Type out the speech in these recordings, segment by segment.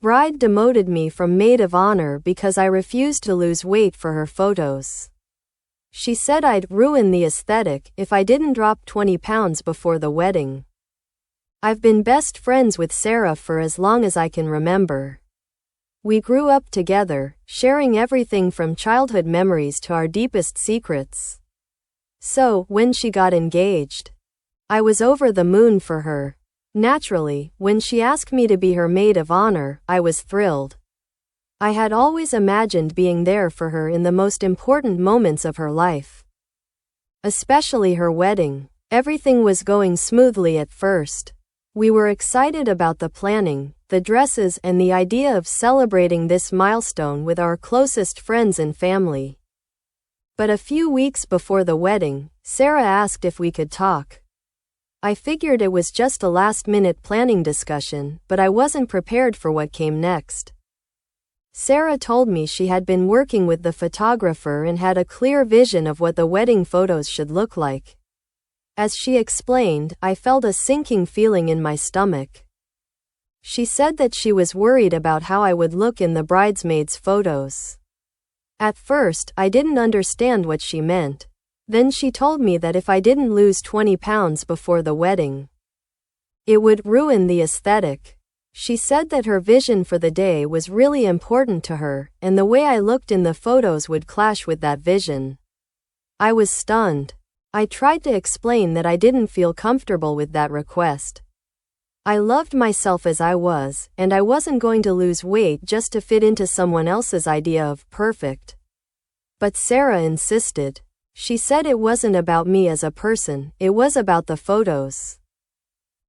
Bride demoted me from maid of honor because I refused to lose weight for her photos. She said I'd ruin the aesthetic if I didn't drop 20 pounds before the wedding. I've been best friends with Sarah for as long as I can remember. We grew up together, sharing everything from childhood memories to our deepest secrets. So, when she got engaged, I was over the moon for her. Naturally, when she asked me to be her maid of honor, I was thrilled. I had always imagined being there for her in the most important moments of her life. Especially her wedding. Everything was going smoothly at first. We were excited about the planning, the dresses, and the idea of celebrating this milestone with our closest friends and family. But a few weeks before the wedding, Sarah asked if we could talk. I figured it was just a last-minute planning discussion, but I wasn't prepared for what came next. Sarah told me she had been working with the photographer and had a clear vision of what the wedding photos should look like. As she explained, I felt a sinking feeling in my stomach. She said that she was worried about how I would look in the bridesmaids' photos. At first, I didn't understand what she meant. Then she told me that if I didn't lose 20 pounds before the wedding, it would ruin the aesthetic. She said that her vision for the day was really important to her, and the way I looked in the photos would clash with that vision. I was stunned. I tried to explain that I didn't feel comfortable with that request. I loved myself as I was, and I wasn't going to lose weight just to fit into someone else's idea of perfect. But Sarah insisted. She said it wasn't about me as a person, it was about the photos.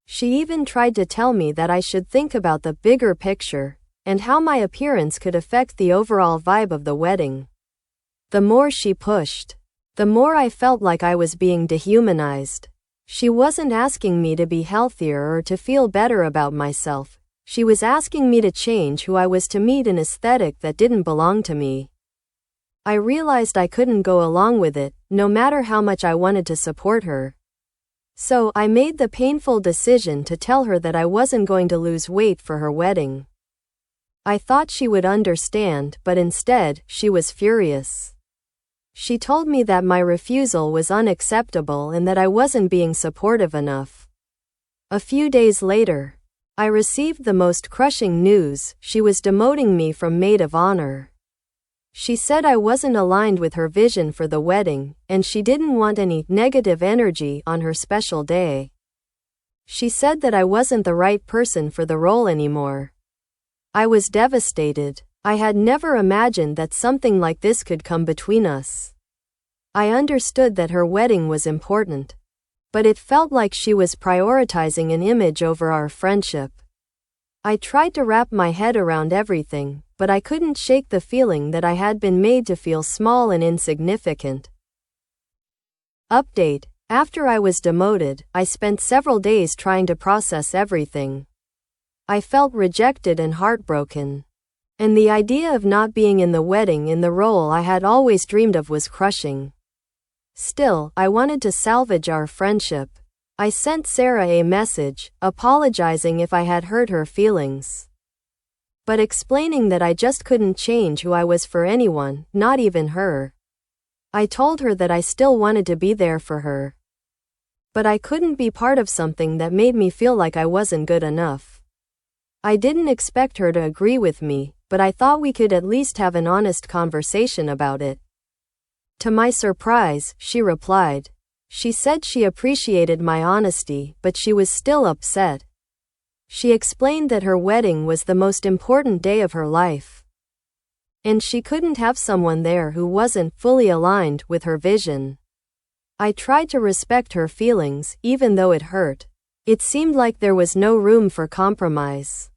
She even tried to tell me that I should think about the bigger picture, and how my appearance could affect the overall vibe of the wedding. The more she pushed, the more I felt like I was being dehumanized. She wasn't asking me to be healthier or to feel better about myself. She was asking me to change who I was to meet an aesthetic that didn't belong to me. I realized I couldn't go along with it, no matter how much I wanted to support her. So, I made the painful decision to tell her that I wasn't going to lose weight for her wedding. I thought she would understand, but instead, she was furious. She told me that my refusal was unacceptable and that I wasn't being supportive enough. A few days later, I received the most crushing news: she was demoting me from maid of honor. She said I wasn't aligned with her vision for the wedding, and she didn't want any negative energy on her special day. She said that I wasn't the right person for the role anymore. I was devastated. I had never imagined that something like this could come between us. I understood that her wedding was important, but it felt like she was prioritizing an image over our friendship. I tried to wrap my head around everything, but I couldn't shake the feeling that I had been made to feel small and insignificant. Update: after I was demoted, I spent several days trying to process everything. I felt rejected and heartbroken. And the idea of not being in the wedding in the role I had always dreamed of was crushing. Still, I wanted to salvage our friendship. I sent Sarah a message, apologizing if I had hurt her feelings, but explaining that I just couldn't change who I was for anyone, not even her. I told her that I still wanted to be there for her, but I couldn't be part of something that made me feel like I wasn't good enough. I didn't expect her to agree with me, but I thought we could at least have an honest conversation about it. To my surprise, she replied. She said she appreciated my honesty, but she was still upset. She explained that her wedding was the most important day of her life, and she couldn't have someone there who wasn't fully aligned with her vision. I tried to respect her feelings, even though it hurt. It seemed like there was no room for compromise.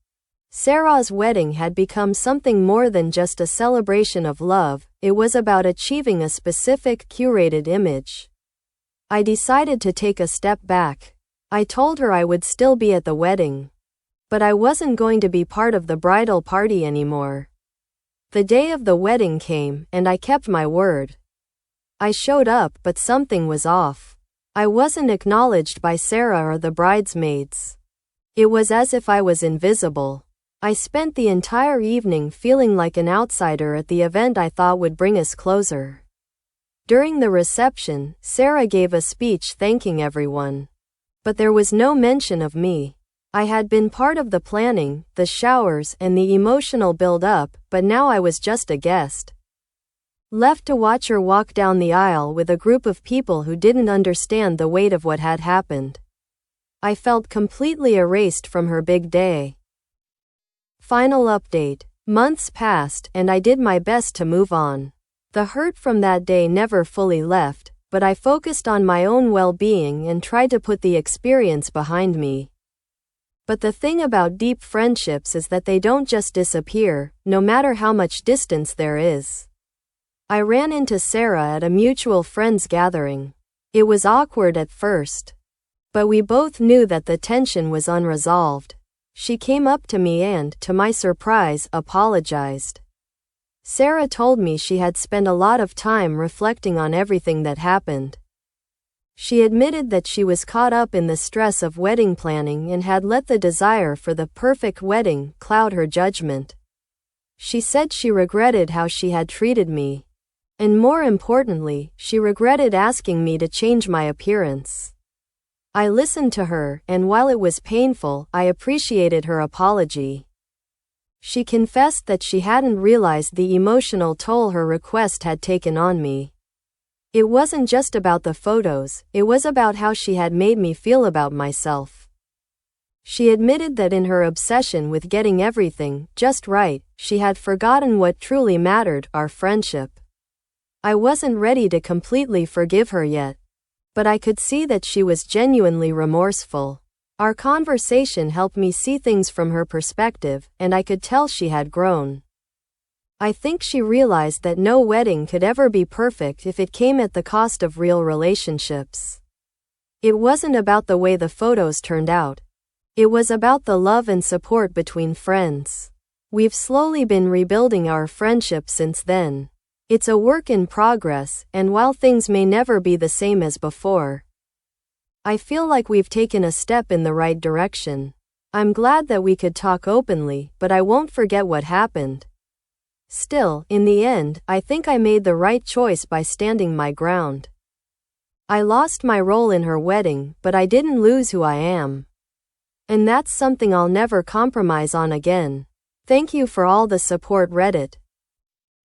Sarah's wedding had become something more than just a celebration of love. It was about achieving a specific curated image. I decided to take a step back. I told her I would still be at the wedding, but I wasn't going to be part of the bridal party anymore. The day of the wedding came, and I kept my word. I showed up, but something was off. I wasn't acknowledged by Sarah or the bridesmaids. It was as if I was invisible. I spent the entire evening feeling like an outsider at the event I thought would bring us closer. During the reception, Sarah gave a speech thanking everyone. But there was no mention of me. I had been part of the planning, the showers, and the emotional build-up, but now I was just a guest. Left to watch her walk down the aisle with a group of people who didn't understand the weight of what had happened. I felt completely erased from her big day. Final update. Months passed, and I did my best to move on. The hurt from that day never fully left, but I focused on my own well-being and tried to put the experience behind me. But the thing about deep friendships is that they don't just disappear, no matter how much distance there is. I ran into Sarah at a mutual friends gathering. It was awkward at first, but we both knew that the tension was unresolved. She came up to me and, to my surprise, apologized. Sarah told me she had spent a lot of time reflecting on everything that happened. She admitted that she was caught up in the stress of wedding planning and had let the desire for the perfect wedding cloud her judgment. She said she regretted how she had treated me. And more importantly, she regretted asking me to change my appearance. I listened to her, and while it was painful, I appreciated her apology. She confessed that she hadn't realized the emotional toll her request had taken on me. It wasn't just about the photos, it was about how she had made me feel about myself. She admitted that in her obsession with getting everything just right, she had forgotten what truly mattered, our friendship. I wasn't ready to completely forgive her yet, but I could see that she was genuinely remorseful. Our conversation helped me see things from her perspective, and I could tell she had grown. I think she realized that no wedding could ever be perfect if it came at the cost of real relationships. It wasn't about the way the photos turned out. It was about the love and support between friends. We've slowly been rebuilding our friendship since then. It's a work in progress, and while things may never be the same as before, I feel like we've taken a step in the right direction. I'm glad that we could talk openly, but I won't forget what happened. Still, in the end, I think I made the right choice by standing my ground. I lost my role in her wedding, but I didn't lose who I am. And that's something I'll never compromise on again. Thank you for all the support, Reddit.